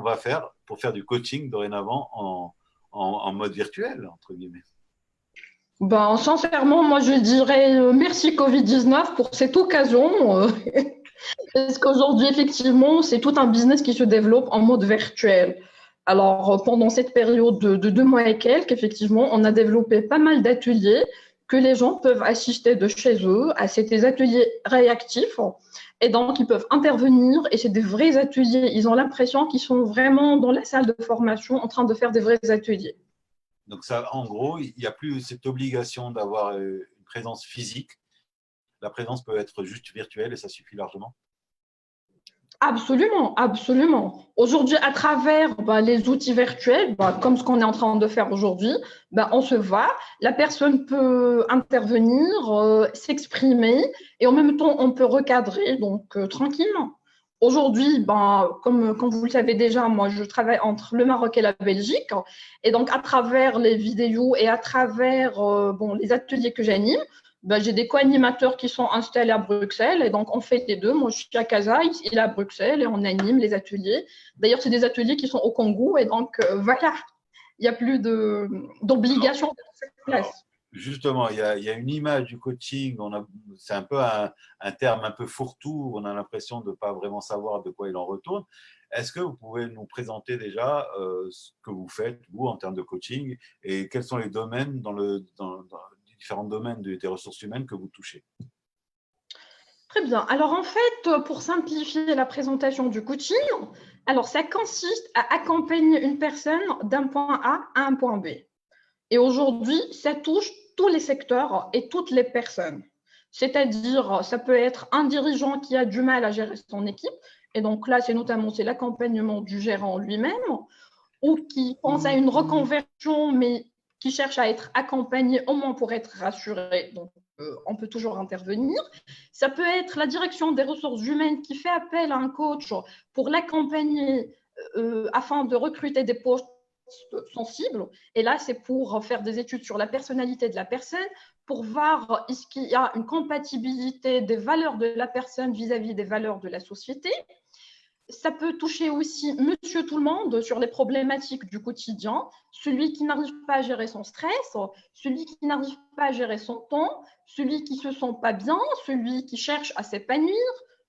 va faire pour faire du coaching dorénavant en mode virtuel, entre guillemets? Ben, sincèrement, moi, je dirais merci Covid-19 pour cette occasion. Parce qu'aujourd'hui, effectivement, c'est tout un business qui se développe en mode virtuel. Alors, pendant cette période de 2 mois et quelques, effectivement, on a développé pas mal d'ateliers que les gens peuvent assister de chez eux à ces ateliers réactifs. Et donc, ils peuvent intervenir et c'est des vrais ateliers. Ils ont l'impression qu'ils sont vraiment dans la salle de formation en train de faire des vrais ateliers. Donc ça, en gros, il n'y a plus cette obligation d'avoir une présence physique. La présence peut être juste virtuelle et ça suffit largement. Absolument, absolument. Aujourd'hui, à travers les outils virtuels, comme ce qu'on est en train de faire aujourd'hui, on se voit, la personne peut intervenir, s'exprimer et en même temps, on peut recadrer, donc tranquillement. Aujourd'hui, comme vous le savez déjà, moi, je travaille entre le Maroc et la Belgique. Et donc, à travers les vidéos et à travers les ateliers que j'anime, j'ai des co-animateurs qui sont installés à Bruxelles et donc on fait les deux. Moi, je suis à Casa, il est à Bruxelles et on anime les ateliers. D'ailleurs, c'est des ateliers qui sont au Congo et donc voilà, il n'y a plus d'obligation de cette Alors, place. justement, il y a une image du coaching, c'est un peu un terme un peu fourre-tout, on a l'impression de ne pas vraiment savoir de quoi il en retourne. Est-ce que vous pouvez nous présenter déjà ce que vous faites, vous, en termes de coaching, et quels sont les domaines dans les différents domaines des ressources humaines que vous touchez? Très bien. Alors en fait, pour simplifier la présentation du coaching, alors ça consiste à accompagner une personne d'un point A à un point B. Et aujourd'hui, ça touche tous les secteurs et toutes les personnes. C'est-à-dire, ça peut être un dirigeant qui a du mal à gérer son équipe, et donc là, c'est l'accompagnement du gérant lui-même, ou qui pense à une reconversion, mais qui cherche à être accompagné au moins pour être rassuré. Donc, on peut toujours intervenir. Ça peut être la direction des ressources humaines qui fait appel à un coach pour l'accompagner afin de recruter des postes sensibles. Et là, c'est pour faire des études sur la personnalité de la personne, pour voir est-ce qu'il y a une compatibilité des valeurs de la personne vis-à-vis des valeurs de la société. Ça peut toucher aussi monsieur tout le monde sur les problématiques du quotidien, celui qui n'arrive pas à gérer son stress, celui qui n'arrive pas à gérer son temps, celui qui se sent pas bien, celui qui cherche à s'épanouir.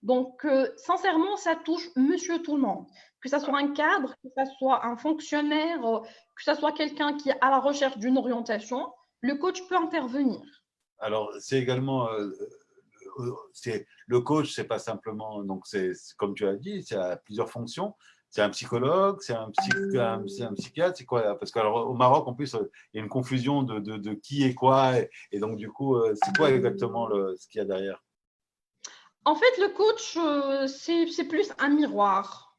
Donc, sincèrement, ça touche monsieur tout le monde. Que ce soit un cadre, que ce soit un fonctionnaire, que ce soit quelqu'un qui est à la recherche d'une orientation, le coach peut intervenir. Alors, c'est également le coach, c'est pas simplement, donc comme tu as dit, c'est à plusieurs fonctions. C'est un psychologue, c'est un psychiatre, c'est quoi? Parce qu'au Maroc, en plus, il y a une confusion de qui est quoi, et donc du coup, c'est quoi exactement ce qu'il y a derrière? En fait, le coach, c'est plus un miroir.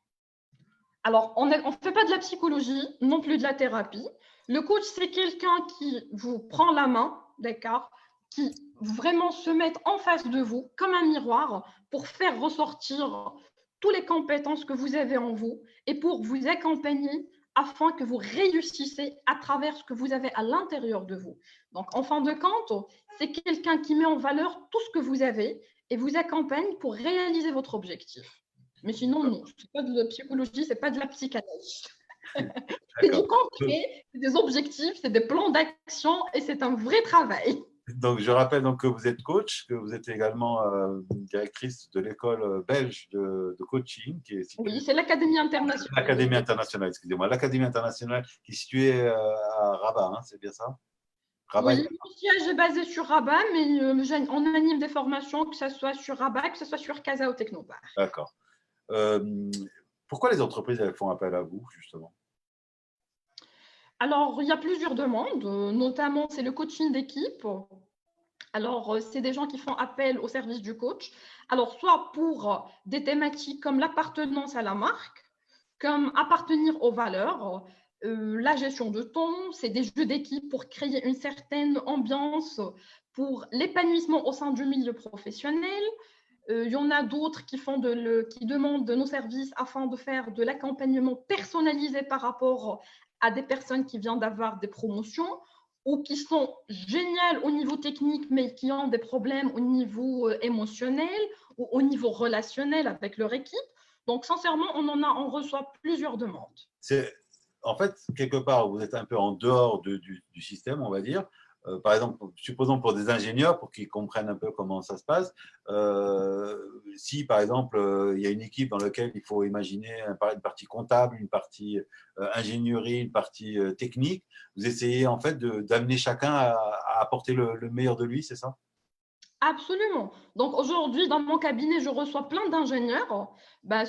Alors, on ne fait pas de la psychologie, non plus de la thérapie. Le coach, c'est quelqu'un qui vous prend la main, d'accord, qui vraiment se met en face de vous comme un miroir pour faire ressortir toutes les compétences que vous avez en vous et pour vous accompagner afin que vous réussissez à travers ce que vous avez à l'intérieur de vous. Donc, en fin de compte, c'est quelqu'un qui met en valeur tout ce que vous avez et vous accompagne pour réaliser votre objectif. Mais sinon, non, c'est pas de la psychologie, c'est pas de la psychanalyse. C'est du D'accord. concret, c'est des objectifs, c'est des plans d'action et c'est un vrai travail. Donc, je rappelle donc que vous êtes coach, que vous êtes également directrice de l'école belge de coaching qui est située Oui, c'est l'Académie internationale. l'Académie internationale, excusez-moi, l'Académie internationale qui est située à Rabat, hein, c'est bien ça? Rabat. Oui, le siège est basé sur Rabat, mais on anime des formations, que ce soit sur Rabat, que ce soit sur Casa ou Technopark. D'accord. Euh, Pourquoi les entreprises elles font appel à vous, justement? Alors, il y a plusieurs demandes, notamment c'est le coaching d'équipe. Alors, c'est des gens qui font appel au service du coach. Alors, soit pour des thématiques comme l'appartenance à la marque, comme appartenir aux valeurs, la gestion de temps, c'est des jeux d'équipe pour créer une certaine ambiance pour l'épanouissement au sein du milieu professionnel. Il y en a d'autres qui demandent de nos services afin de faire de l'accompagnement personnalisé par rapport à des personnes qui viennent d'avoir des promotions ou qui sont géniales au niveau technique, mais qui ont des problèmes au niveau émotionnel ou au niveau relationnel avec leur équipe. Donc, sincèrement, on reçoit plusieurs demandes. En fait, quelque part, vous êtes un peu en dehors du système, on va dire. Par exemple, supposons pour des ingénieurs, pour qu'ils comprennent un peu comment ça se passe, si par exemple, il y a une équipe dans laquelle il faut imaginer une partie comptable, une partie ingénierie, une partie technique, vous essayez en fait d'amener chacun à apporter le meilleur de lui, c'est ça? Absolument. Donc, aujourd'hui, dans mon cabinet, je reçois plein d'ingénieurs. Bah,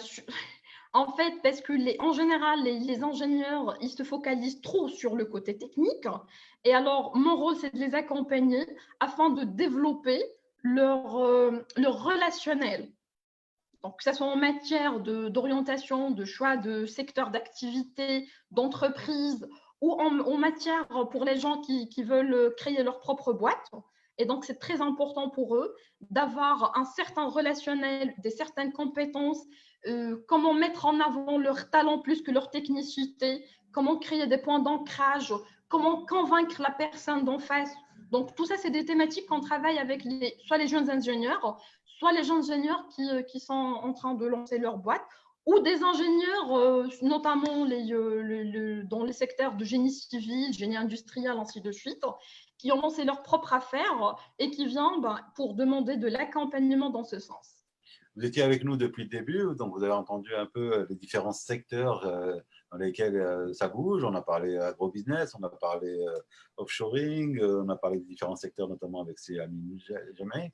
en fait, parce que en général, les ingénieurs, ils se focalisent trop sur le côté technique. Et alors, mon rôle, c'est de les accompagner afin de développer leur relationnel. Donc, que ce soit en matière d'orientation, de choix de secteur d'activité, d'entreprise, ou en matière pour les gens qui veulent créer leur propre boîte. Et donc, c'est très important pour eux d'avoir un certain relationnel, des certaines compétences, comment mettre en avant leur talent plus que leur technicité, comment créer des points d'ancrage, comment convaincre la personne d'en face. Donc, tout ça, c'est des thématiques qu'on travaille avec soit les jeunes ingénieurs, soit les jeunes ingénieurs qui sont en train de lancer leur boîte, ou des ingénieurs, notamment dans les secteurs de génie civil, génie industriel, ainsi de suite, qui ont lancé leur propre affaire et qui viennent pour demander de l'accompagnement dans ce sens. Vous étiez avec nous depuis le début, donc vous avez entendu un peu les différents secteurs dans lesquels ça bouge. On a parlé agro-business, on a parlé offshoring, on a parlé des différents secteurs, notamment avec ces amis Jamais.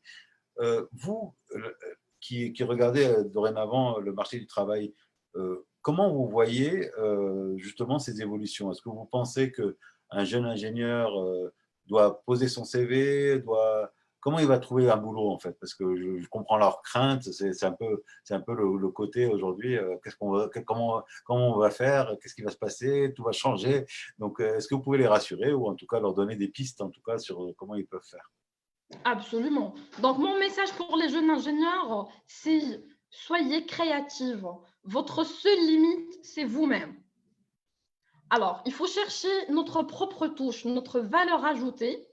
Vous, qui regardez dorénavant le marché du travail, comment vous voyez justement ces évolutions? Est-ce que vous pensez qu'un jeune ingénieur doit poser son CV, comment il va trouver un boulot en fait? Parce que je comprends leurs craintes, c'est un peu le côté aujourd'hui, comment on va faire, qu'est-ce qui va se passer, tout va changer. Donc, est-ce que vous pouvez les rassurer ou en tout cas leur donner des pistes en tout cas sur comment ils peuvent faire? Absolument. Donc, mon message pour les jeunes ingénieurs, c'est soyez créatifs. Votre seule limite, c'est vous-même. Alors, il faut chercher notre propre touche, notre valeur ajoutée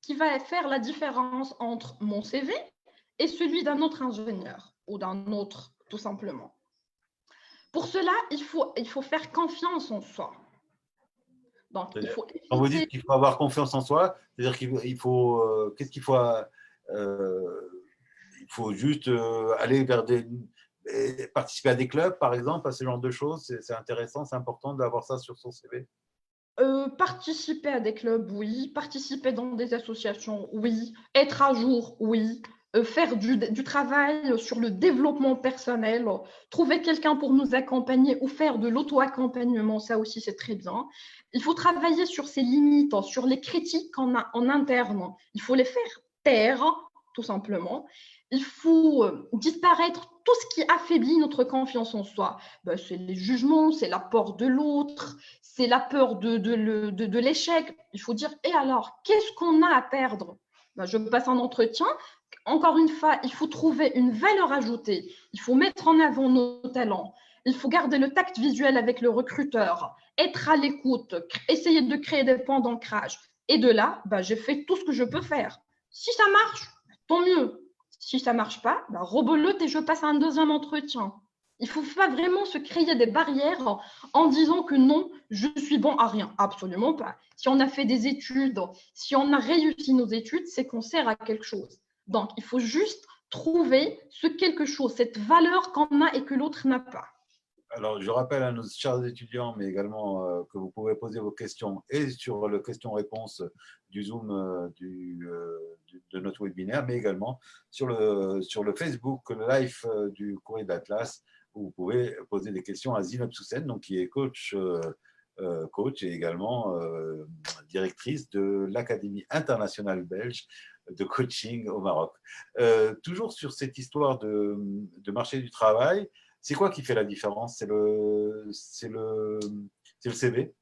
qui va faire la différence entre mon CV et celui d'un autre ingénieur ou d'un autre, tout simplement. Pour cela, il faut faire confiance en soi. Donc, il faut Quand vous éviter. dites qu'il faut avoir confiance en soi, c'est-à-dire qu'il faut, qu'est-ce qu'il faut, il faut juste aller vers participer à des clubs, par exemple, à ce genre de choses. C'est intéressant, c'est important d'avoir ça sur son CV. Participer à des clubs, oui. Participer dans des associations, oui. Être à jour, oui. Faire du travail sur le développement personnel. Trouver quelqu'un pour nous accompagner ou faire de l'auto-accompagnement, ça aussi, c'est très bien. Il faut travailler sur ses limites, sur les critiques qu'on a en interne. Il faut les faire taire, tout simplement. Il faut disparaître tout ce qui affaiblit notre confiance en soi. Ben, c'est les jugements, c'est l'apport de l'autre, c'est la peur de l'échec. Il faut dire, et alors, qu'est-ce qu'on a à perdre? Ben, je passe un entretien. Encore une fois, il faut trouver une valeur ajoutée. Il faut mettre en avant nos talents. Il faut garder le tact visuel avec le recruteur, être à l'écoute, essayer de créer des points d'ancrage. Et de là, ben, j'ai fait tout ce que je peux faire. Si ça marche, tant mieux. Si ça ne marche pas, ben, rebelote et je passe à un deuxième entretien. Il ne faut pas vraiment se créer des barrières en disant que non, je suis bon à rien. Absolument pas. Si on a fait des études, si on a réussi nos études, c'est qu'on sert à quelque chose. Donc, il faut juste trouver ce quelque chose, cette valeur qu'on a et que l'autre n'a pas. Alors, je rappelle à nos chers étudiants, mais également que vous pouvez poser vos questions et sur le question-réponse du Zoom de notre webinaire, mais également sur le Facebook, le live du Courrier d'Atlas, où vous pouvez poser des questions à Zineb Soussen, donc, qui est coach et également directrice de l'Académie internationale belge de coaching au Maroc. Toujours sur cette histoire de marché du travail, c'est quoi qui fait la différence? C'est le CV?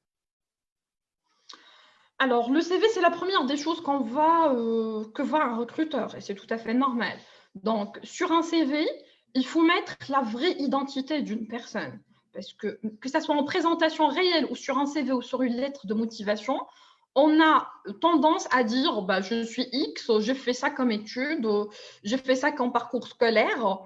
Alors, le CV, c'est la première des choses que voit un recruteur, et c'est tout à fait normal. Donc, sur un CV, il faut mettre la vraie identité d'une personne. Parce que ça soit en présentation réelle ou sur un CV ou sur une lettre de motivation, on a tendance à dire je suis X, j'ai fait ça comme étude, j'ai fait ça comme parcours scolaire.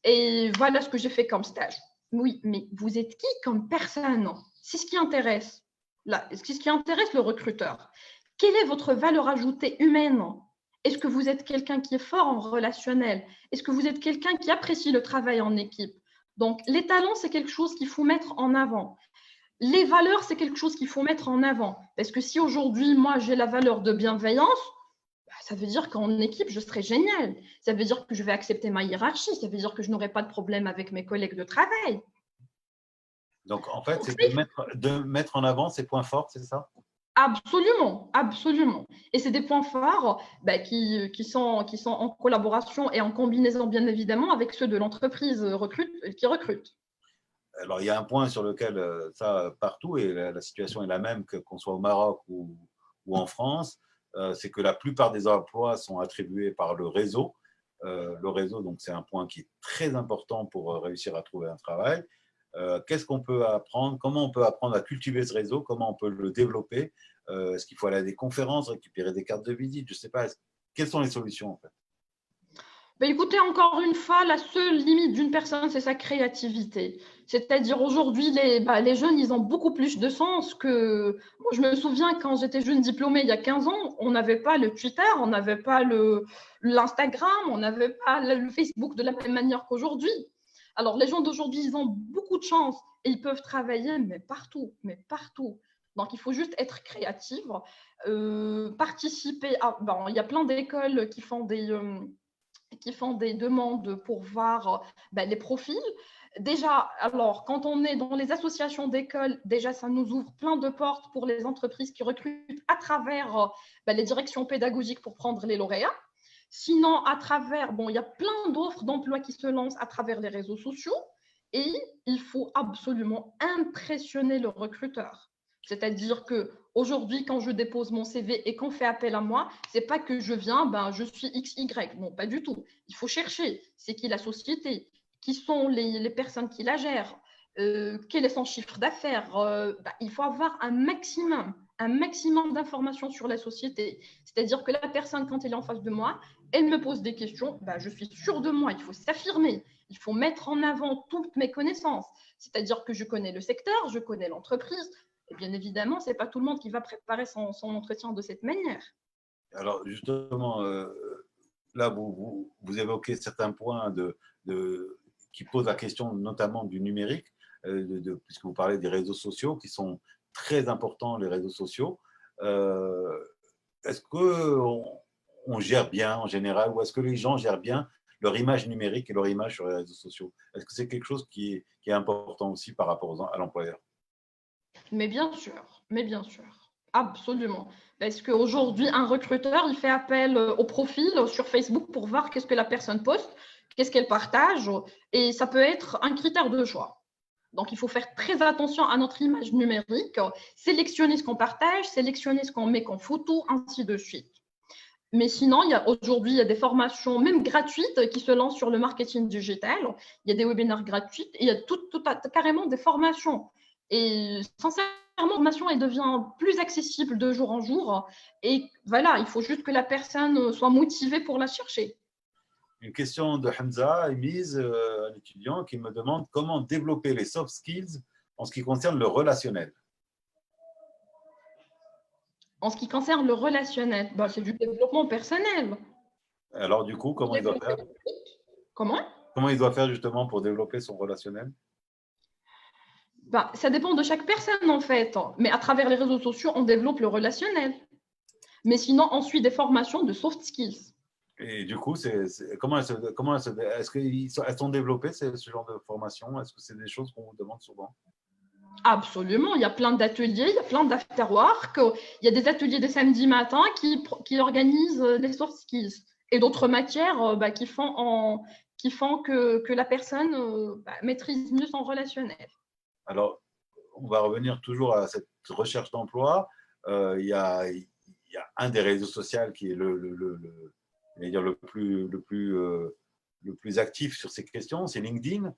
et voilà ce que j'ai fait comme stage. Oui, mais vous êtes qui comme personne? C'est ce qui intéresse. Là, c'est ce qui intéresse le recruteur. Quelle est votre valeur ajoutée humaine? Est-ce que vous êtes quelqu'un qui est fort en relationnel? Est-ce que vous êtes quelqu'un qui apprécie le travail en équipe? Donc, les talents, c'est quelque chose qu'il faut mettre en avant. Les valeurs, c'est quelque chose qu'il faut mettre en avant. Parce que si aujourd'hui, moi, j'ai la valeur de bienveillance, ça veut dire qu'en équipe, je serai génial. Ça veut dire que je vais accepter ma hiérarchie. Ça veut dire que je n'aurai pas de problème avec mes collègues de travail. Donc, en fait, Donc, c'est de mettre en avant ses points forts, c'est ça? absolument, absolument. Et c'est des points forts qui sont en collaboration et en combinaison, bien évidemment, avec ceux de l'entreprise qui recrute. Alors, il y a un point sur lequel ça, partout, et la situation est la même qu'on soit au Maroc ou en France, c'est que la plupart des emplois sont attribués par le réseau. Le réseau, donc, c'est un point qui est très important pour réussir à trouver un travail. Qu'est-ce qu'on peut apprendre? Comment on peut apprendre à cultiver ce réseau? Comment on peut le développer? Est-ce qu'il faut aller à des conférences, récupérer des cartes de visite? Je ne sais pas. Quelles sont les solutions, en fait? Écoutez, encore une fois, la seule limite d'une personne, c'est sa créativité. C'est-à-dire aujourd'hui, les jeunes, ils ont beaucoup plus de sens que… Moi, je me souviens quand j'étais jeune diplômée il y a 15 ans, on n'avait pas le Twitter, on n'avait pas l'Instagram, on n'avait pas le Facebook de la même manière qu'aujourd'hui. Alors, les gens d'aujourd'hui, ils ont beaucoup de chance et ils peuvent travailler, mais partout, mais partout. Donc, il faut juste être créatif, participer à… Bon, il y a plein d'écoles qui font des demandes pour voir les profils. Déjà, alors, quand on est dans les associations d'écoles, déjà, ça nous ouvre plein de portes pour les entreprises qui recrutent à travers les directions pédagogiques pour prendre les lauréats. Sinon, à travers, bon, il y a plein d'offres d'emploi qui se lancent à travers les réseaux sociaux et il faut absolument impressionner le recruteur. C'est-à-dire que aujourd'hui, quand je dépose mon CV et qu'on fait appel à moi, c'est pas que je viens, je suis XY. Non, pas du tout. Il faut chercher. C'est qui la société? Qui sont les personnes qui la gèrent? Quel est son chiffre d'affaires? Il faut avoir un maximum d'informations sur la société. C'est-à-dire que la personne, quand elle est en face de moi, elle me pose des questions, je suis sûre de moi, il faut s'affirmer, il faut mettre en avant toutes mes connaissances. C'est-à-dire que je connais le secteur, je connais l'entreprise, et bien évidemment, ce n'est pas tout le monde qui va préparer son entretien de cette manière. Alors, justement, là, vous évoquez certains points qui posent la question notamment du numérique, puisque vous parlez des réseaux sociaux, qui sont très importants, les réseaux sociaux. Est-ce qu'on gère bien en général, ou est-ce que les gens gèrent bien leur image numérique et leur image sur les réseaux sociaux? Est-ce que c'est quelque chose qui est important aussi par rapport à l'employeur? Mais bien sûr, absolument. Parce qu'aujourd'hui, un recruteur, il fait appel au profil sur Facebook pour voir qu'est-ce que la personne poste, qu'est-ce qu'elle partage, et ça peut être un critère de choix. Donc, il faut faire très attention à notre image numérique, sélectionner ce qu'on partage, sélectionner ce qu'on met comme photo, ainsi de suite. Mais sinon, aujourd'hui, il y a des formations, même gratuites, qui se lancent sur le marketing digital. Il y a des webinaires gratuits, et il y a carrément des formations. Et sincèrement, la formation, elle devient plus accessible de jour en jour. Et voilà, il faut juste que la personne soit motivée pour la chercher. Une question de Hamza Emiz, un étudiant, qui me demande comment développer les soft skills en ce qui concerne le relationnel. En ce qui concerne le relationnel, c'est du développement personnel. Alors, du coup, comment il doit faire? Comment? Comment il doit faire justement pour développer son relationnel? Ça dépend de chaque personne en fait. Mais à travers les réseaux sociaux, on développe le relationnel. Mais sinon, on suit des formations de soft skills. Et du coup, est-ce qu'elles sont développées, ce genre de formation? Est-ce que c'est des choses qu'on vous demande souvent? Absolument, il y a plein d'ateliers, il y a plein d'afterwork, il y a des ateliers des samedis matins qui organisent les soft skills et d'autres matières qui font que la personne maîtrise mieux son relationnel. Alors, on va revenir toujours à cette recherche d'emploi. Il y a un des réseaux sociaux qui est le plus actif sur ces questions, c'est LinkedIn.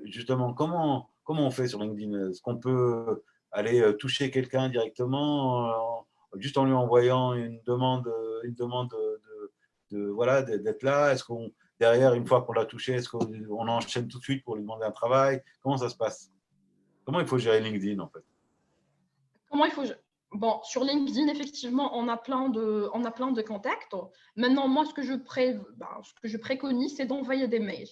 Justement, comment on fait sur LinkedIn? Est-ce qu'on peut aller toucher quelqu'un directement juste en lui envoyant une demande voilà, d'être là? Est-ce qu'on derrière, une fois qu'on l'a touché, est-ce qu'on enchaîne tout de suite pour lui demander un travail? Comment ça se passe? Comment il faut gérer LinkedIn, en fait? Comment il faut... Bon, sur LinkedIn, effectivement, on a plein de contacts. Maintenant, moi, ce que je préconise, c'est d'envoyer des mails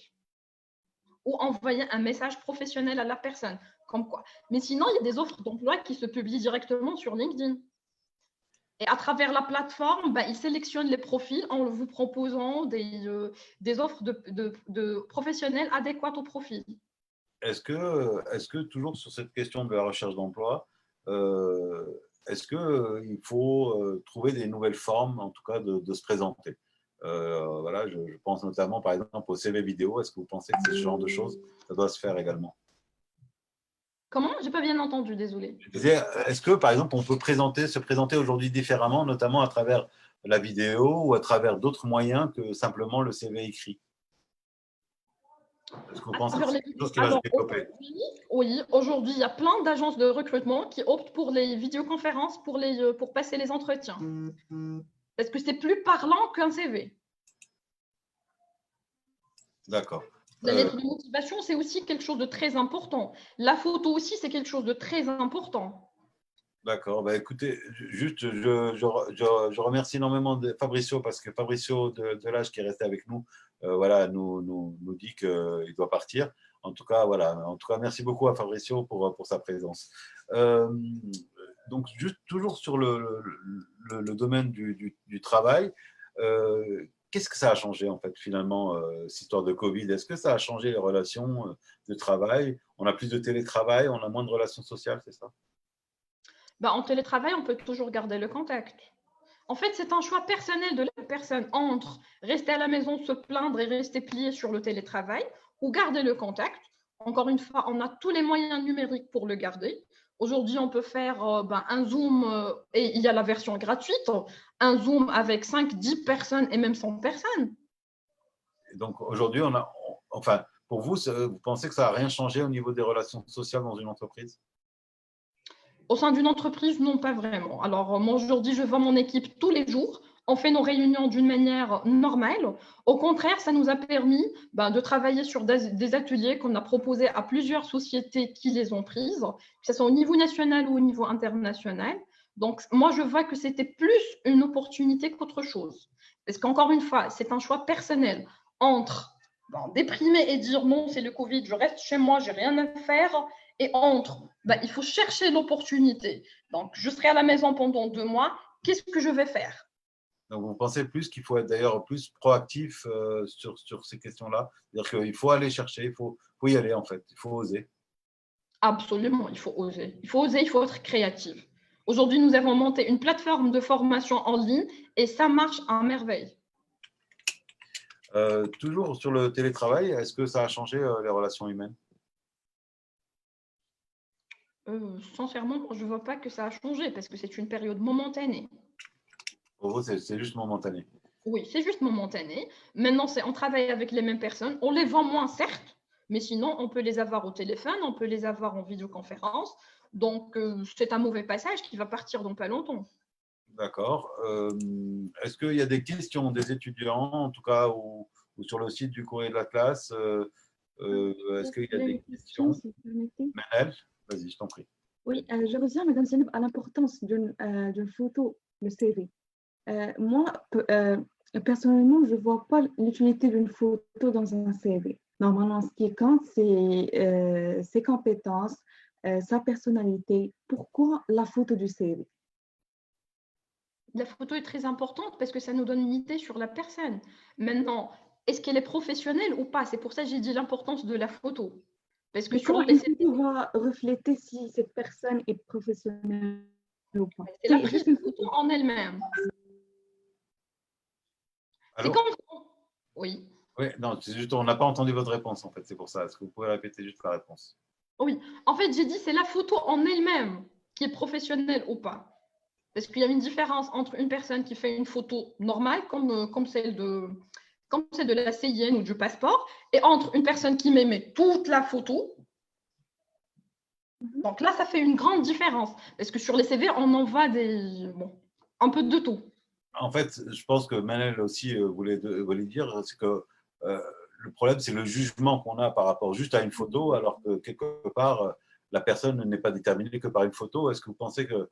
ou envoyer un message professionnel à la personne. Comme quoi. Mais sinon, il y a des offres d'emploi qui se publient directement sur LinkedIn. Et à travers la plateforme, ils sélectionnent les profils en vous proposant des offres de professionnels adéquates au profil. Est-ce que toujours sur cette question de la recherche d'emploi, est-ce qu'il faut trouver des nouvelles formes, en tout cas, de se présenter? Voilà, je pense notamment, par exemple, au CV vidéo. Est-ce que vous pensez que c'est ce genre de choses, ça doit se faire également? Comment? J'ai pas bien entendu, désolé. Je disais, est-ce que, par exemple, on peut se présenter aujourd'hui différemment, notamment à travers la vidéo ou à travers d'autres moyens que simplement le CV écrit? Est-ce que vous pensez que c'est quelque chose qui va se développer? Oui, aujourd'hui, il y a plein d'agences de recrutement qui optent pour les vidéoconférences pour passer les entretiens. Parce que c'est plus parlant qu'un CV. D'accord. La lettre de motivation, c'est aussi quelque chose de très important. La photo aussi, c'est quelque chose de très important. D'accord. Bah, écoutez, juste, je remercie énormément Fabricio, parce que Fabricio de l'âge qui est resté avec nous, voilà, nous dit qu'il doit partir. En tout cas, voilà. En tout cas, merci beaucoup à Fabricio pour sa présence. Donc, juste toujours sur le domaine du travail, qu'est-ce que ça a changé, en fait, finalement, cette histoire de Covid? Est-ce que ça a changé les relations de travail? On a plus de télétravail, on a moins de relations sociales, c'est ça? En télétravail, on peut toujours garder le contact. En fait, c'est un choix personnel de la personne entre rester à la maison, se plaindre et rester plié sur le télétravail ou garder le contact. Encore une fois, on a tous les moyens numériques pour le garder. Aujourd'hui, on peut faire un Zoom et il y a la version gratuite, un Zoom avec 5, 10 personnes et même 100 personnes. Et donc aujourd'hui, enfin, pour vous, vous pensez que ça n'a rien changé au niveau des relations sociales dans une entreprise? Au sein d'une entreprise, non, pas vraiment. Alors, moi, aujourd'hui, je vois mon équipe tous les jours. On fait nos réunions d'une manière normale. Au contraire, ça nous a permis de travailler sur des ateliers qu'on a proposés à plusieurs sociétés qui les ont prises, que ce soit au niveau national ou au niveau international. Donc, moi, je vois que c'était plus une opportunité qu'autre chose. Parce qu'encore une fois, c'est un choix personnel entre déprimer et dire non, c'est le Covid, je reste chez moi, j'ai rien à faire, et entre il faut chercher l'opportunité. Donc, je serai à la maison pendant 2 mois. Qu'est-ce que je vais faire? Donc vous pensez plus qu'il faut être d'ailleurs plus proactif sur ces questions-là? C'est-à-dire qu'il faut aller chercher, faut y aller en fait, il faut oser. Absolument, il faut oser. Il faut oser, il faut être créatif. Aujourd'hui, nous avons monté une plateforme de formation en ligne et ça marche à merveille. Toujours sur le télétravail, est-ce que ça a changé les relations humaines? Sincèrement, je ne vois pas que ça a changé parce que c'est une période momentanée. Pour vous, c'est juste momentané. Oui, c'est juste momentané. Maintenant, on travaille avec les mêmes personnes. On les voit moins, certes, mais sinon, on peut les avoir au téléphone, on peut les avoir en vidéoconférence. Donc, c'est un mauvais passage qui va partir dans pas longtemps. D'accord. Est-ce qu'il y a des questions des étudiants, en tout cas, ou sur le site du Courrier de la classe? Est-ce qu'il y a des questions? Si vous permettez. Manel, vas-y, je t'en prie. Oui, je reviens, Madame Zeneb, à l'importance d'une photo, le CV. Moi, personnellement, je ne vois pas l'utilité d'une photo dans un CV. Normalement, ce qui compte, c'est ses compétences, sa personnalité. Pourquoi la photo du CV? La photo est très importante parce que ça nous donne une idée sur la personne. Maintenant, est-ce qu'elle est professionnelle ou pas? C'est pour ça que j'ai dit l'importance de la photo. Parce que sur comment les une photo va refléter si cette personne est professionnelle ou pas? c'est la prise de photo en elle-même. C'est comme... Oui. Oui, non, c'est juste, on n'a pas entendu votre réponse en fait, c'est pour ça. Est-ce que vous pouvez répéter juste la réponse? Oui, en fait, j'ai dit c'est la photo en elle-même qui est professionnelle ou pas. Parce qu'il y a une différence entre une personne qui fait une photo normale, comme celle de la CIN ou du passeport, et entre une personne qui met toute la photo. Donc là, ça fait une grande différence. Parce que sur les CV, on en voit un peu de tout. En fait, je pense que Manel aussi voulait dire, c'est que le problème, c'est le jugement qu'on a par rapport juste à une photo, alors que quelque part, la personne n'est pas déterminée que par une photo. Est-ce que vous pensez que,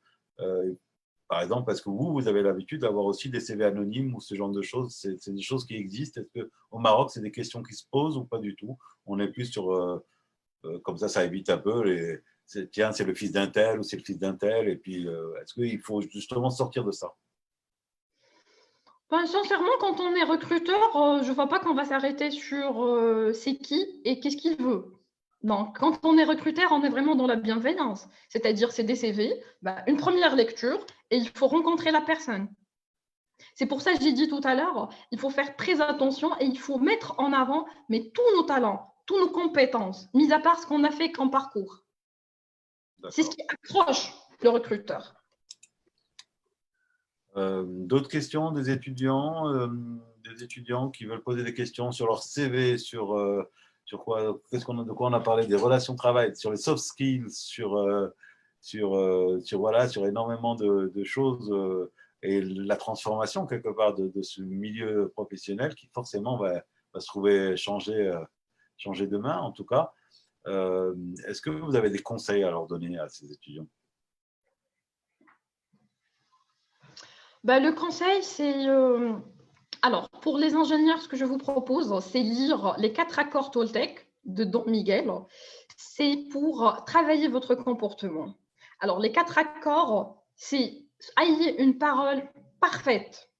par exemple, parce que vous avez l'habitude d'avoir aussi des CV anonymes ou ce genre de choses, c'est des choses qui existent. Est-ce qu'au Maroc, c'est des questions qui se posent ou pas du tout? On est plus sur, comme ça évite un peu tiens, c'est le fils d'un tel ou c'est le fils d'un tel. Et puis, est-ce qu'il faut justement sortir de ça? Ben, sincèrement, quand on est recruteur, je ne vois pas qu'on va s'arrêter sur c'est qui et qu'est-ce qu'il veut. Donc, quand on est recruteur, on est vraiment dans la bienveillance. C'est-à-dire, c'est des CV, ben, une première lecture et il faut rencontrer la personne. C'est pour ça que j'ai dit tout à l'heure, il faut faire très attention et il faut mettre en avant mais tous nos talents, toutes nos compétences, mis à part ce qu'on a fait comme parcours. C'est ce qui accroche le recruteur. D'autres questions des étudiants qui veulent poser des questions sur leur CV, sur quoi, de quoi on a parlé, des relations de travail, sur les soft skills, sur énormément de choses et la transformation quelque part de ce milieu professionnel qui forcément va se trouver changer demain en tout cas. Est-ce que vous avez des conseils à leur donner à ces étudiants? Ben, le conseil, c'est... alors, pour les ingénieurs, ce que je vous propose, c'est lire les 4 accords Toltec de Don Miguel. C'est pour travailler votre comportement. Alors, les 4 accords, c'est ayez une parole parfaite.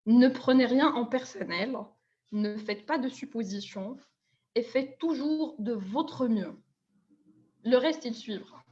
Ne prenez rien en personnel. Ne faites pas de suppositions et faites toujours de votre mieux. Le reste, il suivra.